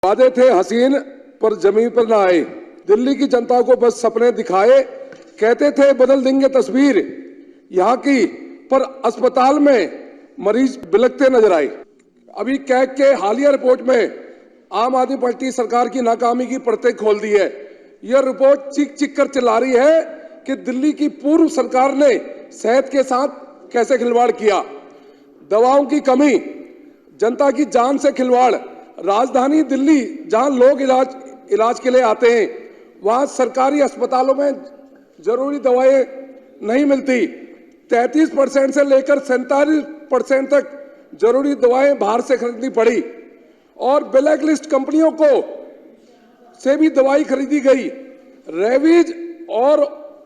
वादे थे हसीन पर जमीन पर ना आए। दिल्ली की जनता को बस सपने दिखाए, कहते थे बदल देंगे तस्वीर यहाँ की, पर अस्पताल में मरीज बिलखते नजर आए। अभी कैग के हालिया रिपोर्ट में आम आदमी पार्टी सरकार की नाकामी की परतें खोल दी है। यह रिपोर्ट चीख चीख कर चिल्ला रही है कि दिल्ली की पूर्व सरकार ने सेहत के साथ कैसे खिलवाड़ किया। दवाओं की कमी, जनता की जान से खिलवाड़। राजधानी दिल्ली जहां लोग इलाज के लिए आते हैं, वहां सरकारी अस्पतालों में जरूरी दवाएं नहीं मिलती। 33% से लेकर 47% तक जरूरी दवाएं बाहर से खरीदनी पड़ी और ब्लैक लिस्ट कंपनियों को से भी दवाई खरीदी गई। रेबीज और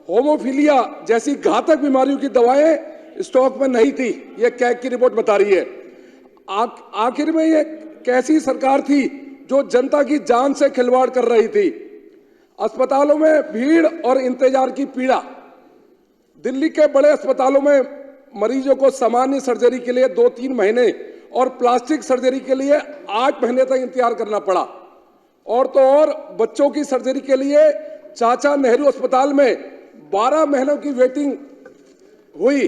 होमोफीलिया जैसी घातक बीमारियों की दवाएं स्टॉक में नहीं थी। यह कैग की रिपोर्ट बता रही है। आखिर में यह कैसी सरकार थी जो जनता की जान से खिलवाड़ कर रही थी। अस्पतालों में भीड़ और इंतजार की पीड़ा। दिल्ली के बड़े अस्पतालों में मरीजों को सामान्य सर्जरी के लिए 2-3 महीने और प्लास्टिक सर्जरी के लिए 8 महीने तक इंतजार करना पड़ा। और तो और बच्चों की सर्जरी के लिए चाचा नेहरू अस्पताल में 12 महीनों की वेटिंग हुई।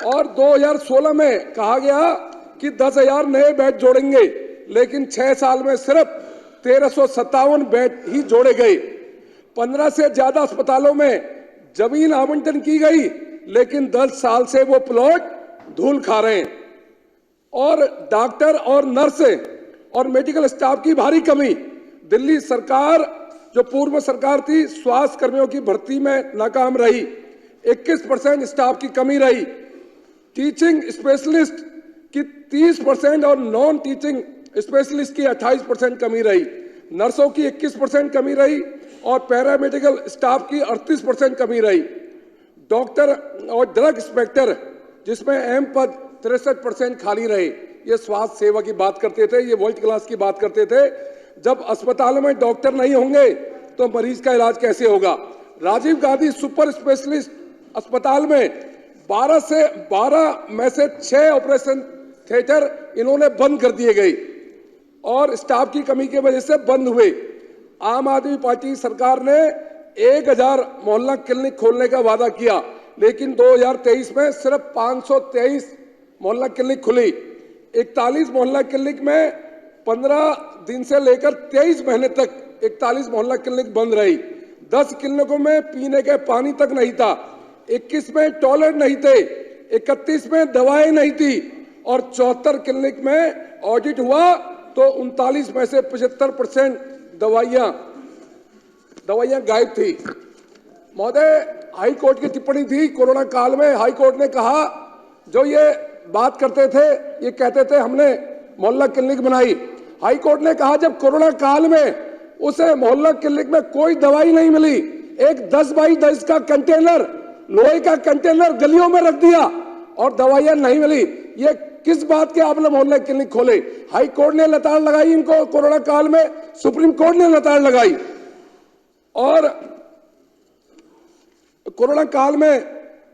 और 2016 में कहा गया कि 10,000 नए बेड जोड़ेंगे, लेकिन 6 साल में सिर्फ 1357 बेड ही जोड़े गए। 15 से ज्यादा अस्पतालों में जमीन आवंटन की गई, लेकिन 10 साल से वो प्लॉट धूल खा रहे हैं। और डॉक्टर और नर्स और मेडिकल स्टाफ की भारी कमी। दिल्ली सरकार जो पूर्व सरकार थी, स्वास्थ्य कर्मियों की भर्ती में नाकाम रही। 21% स्टाफ की कमी रही। टीचिंग स्पेशलिस्ट की 30% और नॉन टीचिंग स्पेशलिस्ट की 28% कमी रही। नर्सों की 21% कमी रही और पैरामेडिकल स्टाफ की 38% कमी रही। डॉक्टर और ड्रग इंस्पेक्टर जिसमें अहम पद 63% खाली रहे। ये स्वास्थ्य सेवा की बात करते थे, ये वर्ल्ड क्लास की बात करते थे। जब अस्पतालों में डॉक्टर नहीं होंगे तो मरीज का इलाज कैसे होगा। राजीव गांधी सुपर स्पेशलिस्ट अस्पताल में 12 में से 6 ऑपरेशन थिएटर इन्होंने बंद कर दिए गए और स्टाफ की कमी की वजह से बंद हुए। आम आदमी पार्टी सरकार ने 1000 मोहल्ला क्लिनिक खोलने का वादा किया, लेकिन 2023 में सिर्फ 523 मोहल्ला क्लिनिक खुली। 41 मोहल्ला क्लिनिक में 15 दिन से लेकर 23 महीने तक 41 मोहल्ला क्लिनिक बंद रही। 10 क्लिनिकों में पीने के पानी तक नहीं था। 21 में टॉयलेट नहीं थे। 31 में दवाएं नहीं थी और 74 क्लिनिक में ऑडिट हुआ तो 39 में से 75% दवाइयां गायब थी। महोदय, हाई कोर्ट की टिप्पणी थी कोरोना काल में। हाई कोर्ट ने कहा, जो ये बात करते थे, ये कहते थे हमने मोहल्ला क्लिनिक बनाई। हाई कोर्ट ने कहा जब कोरोना काल में उसे मोहल्ला क्लिनिक में कोई दवाई नहीं मिली, एक 10 बाई 10 का कंटेनर, लोहे का कंटेनर गलियों में रख दिया और दवाइयां नहीं मिली। ये किस बात के आपने मोहल्ला क्लिनिक खोले। हाई कोर्ट ने लताड़ लगाई इनको कोरोना काल में, सुप्रीम कोर्ट ने लताड़ लगाई। और कोरोना काल में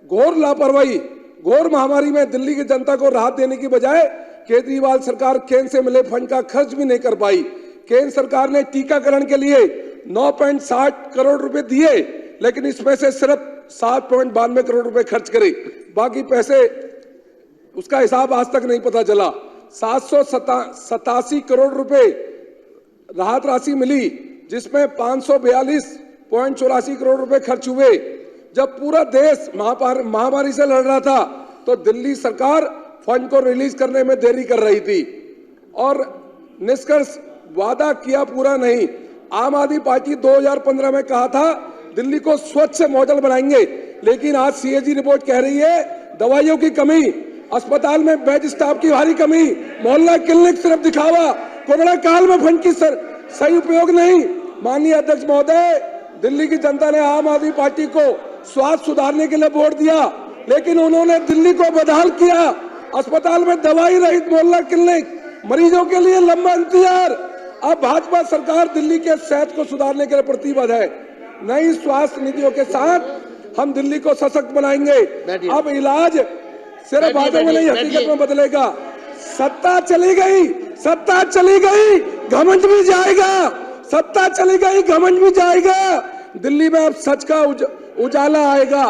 घोर लापरवाही, घोर महामारी में दिल्ली की जनता को राहत देने की बजाय केजरीवाल सरकार केंद्र से मिले फंड का खर्च भी नहीं कर पाई। केंद्र सरकार ने टीकाकरण के लिए 9.60 करोड़ रुपए दिए, लेकिन इसमें से सिर्फ 7.92 करोड़ रुपए खर्च करे। बाकी पैसे उसका हिसाब आज तक नहीं पता चला। 787 करोड़ रुपए राहत राशि मिली, जिसमें 542.84 करोड़ रुपए खर्च हुए। जब पूरा देश महामारी से लड़ रहा था तो दिल्ली सरकार फंड को रिलीज करने में देरी कर रही थी और निष्कर्ष वादा किया पूरा नहीं। आम आदमी पार्टी 2015 में कहा था दिल्ली को स्वच्छ मॉडल बनाएंगे, लेकिन आज सीएजी रिपोर्ट कह रही है दवाइयों की कमी, अस्पताल में बेड स्टाफ की भारी कमी, मोहल्ला क्लिनिक सिर्फ दिखावा, कोरोना काल में फंड की सही उपयोग नहीं। माननीय अध्यक्ष महोदय, दिल्ली की जनता ने आम आदमी पार्टी को स्वास्थ्य सुधारने के लिए वोट दिया, लेकिन उन्होंने दिल्ली को बदहाल किया। अस्पताल में दवाई रहित मोहल्ला क्लिनिक, मरीजों के लिए लंबा इंतजार। अब भाजपा सरकार दिल्ली के सेहत को सुधारने के लिए प्रतिबद्ध है। नई स्वास्थ्य नीतियों के साथ हम दिल्ली को सशक्त बनाएंगे। अब इलाज सिर्फ बातों में नहीं, हकीकत में बदलेगा। सत्ता चली गई, सत्ता चली गई, घमंड भी जाएगा। सत्ता चली गई, घमंड भी जाएगा। दिल्ली में अब सच का उजाला आएगा।